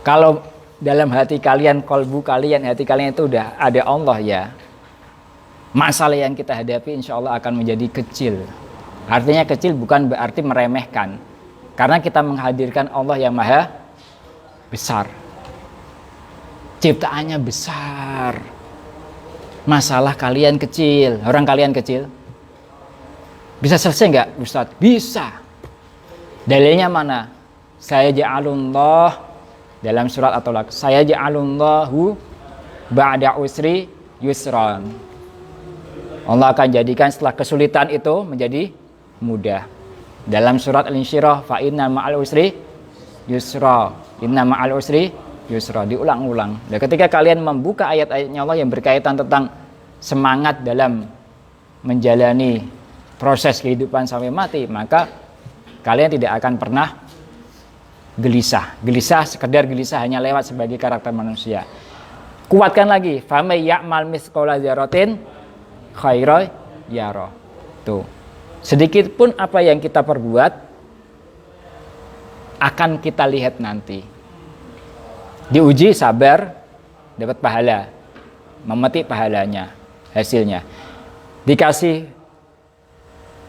A: kalau dalam hati kalian, kolbu kalian, hati kalian itu udah ada Allah ya, masalah yang kita hadapi insya Allah akan menjadi kecil. Artinya kecil bukan berarti meremehkan, karena kita menghadirkan Allah yang maha besar, ciptaannya besar, masalah kalian kecil, orang kalian kecil. Bisa selesai nggak Ustadz? Bisa. Dalilnya mana? Saya ja'alullah dalam surat At-Tolak. Saya ja'alullahu ba'da usri yusran. Allah akan jadikan setelah kesulitan itu menjadi mudah. Dalam surat Al-Insyirah, fa inna ma'al usri yusra. Inna ma'al usri yusra. Diulang-ulang. Dan ketika kalian membuka ayat-ayatnya Allah yang berkaitan tentang semangat dalam menjalani proses kehidupan sampai mati, maka kalian tidak akan pernah gelisah. Sekedar gelisah hanya lewat sebagai karakter manusia. Kuatkan lagi, famay ya'mal mithqala dzarratin khairan yara. Tuh. Sedikit pun apa yang kita perbuat akan kita lihat nanti. Diuji sabar, dapat pahala. Memetik pahalanya, hasilnya. Dikasih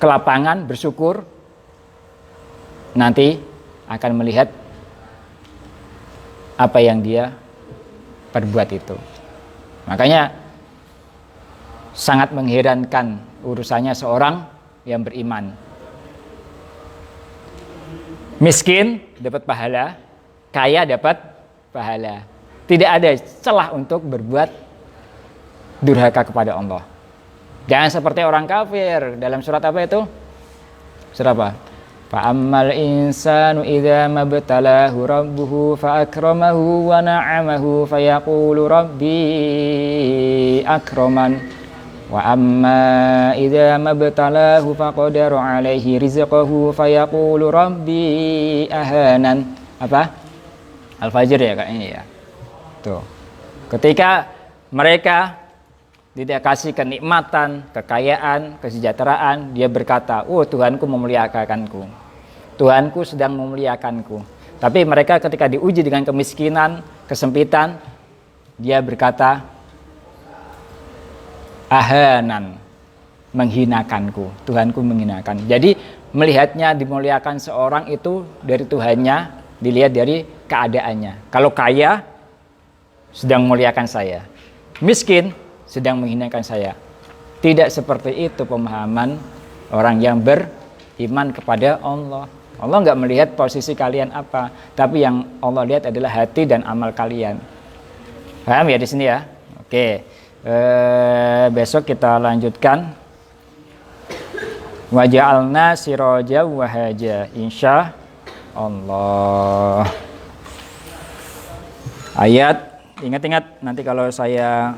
A: ke lapangan bersyukur, nanti akan melihat apa yang dia perbuat itu. Makanya sangat mengherankan urusannya seorang yang beriman. Miskin dapat pahala, kaya dapat pahala. Tidak ada celah untuk berbuat durhaka kepada Allah. Jangan seperti orang kafir. Dalam surat apa itu? Surat apa? Fa'ammal insanu idza mabtalahu rabbuhu fa'akramahu wa na'amahu fayaqulu rabbi akraman wa amma idza mabtalahu faqadara 'alaihi rizqahu fayaqulu rabbi ahanan. Apa? Al-Fajr ya kayaknya ya. Tuh. Ketika mereka tidak kasih kenikmatan, kekayaan, kesejahteraan, dia berkata, "Oh, Tuhanku memuliakanku. Tuhanku sedang memuliakanku." Tapi mereka ketika diuji dengan kemiskinan, kesempitan, dia berkata, "Ahanan, menghinakanku. Tuhanku menghinakan." Jadi melihatnya dimuliakan seorang itu dari Tuhannya, dilihat dari keadaannya. Kalau kaya, sedang memuliakan saya. Miskin, sedang menghinakan saya. Tidak seperti itu pemahaman orang yang beriman kepada Allah. Allah nggak melihat posisi kalian apa, tapi yang Allah lihat adalah hati dan amal kalian. Paham ya di sini ya? Oke. Besok kita lanjutkan. Wa ja'alna siraja wa haja, insya Allah. Ayat, ingat-ingat nanti kalau saya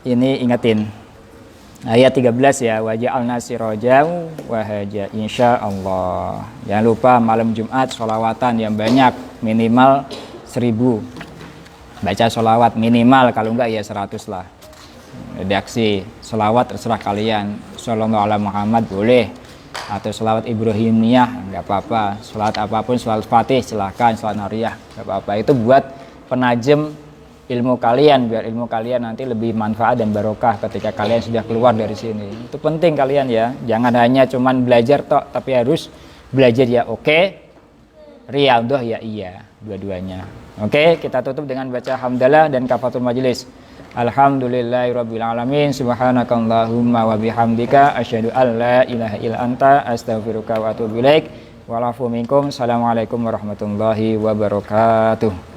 A: ini ingetin. Ayat 13 ya, wa ja'alna siraja wa haja, insya Allah. Jangan lupa malam Jumat sholawatan yang banyak, minimal 1000. Baca sholawat minimal, kalau enggak ya 100 lah. Redaksi sholawat terserah kalian. Shallallahu ala Muhammad boleh, atau sholawat Ibrahimiyah enggak apa-apa. Sholawat apapun, sholawat Fatih silahkan, sholawat Nariyah enggak apa-apa. Itu buat penajem ilmu kalian, biar ilmu kalian nanti lebih manfaat dan barokah ketika kalian sudah keluar dari sini. Itu penting kalian ya, jangan hanya cuman belajar tok, tapi harus belajar ya oke, riyadhah ya iya, dua-duanya. Oke, kita tutup dengan baca hamdalah dan kafatul majelis. Alhamdulillahirabbil alamin, subhanakallahumma wa bihamdika asyhadu an la ilaha illa anta astaghfiruka wa atubu ilaik. Wa'alafu minkum. Assalamualaikum warahmatullahi wabarakatuh.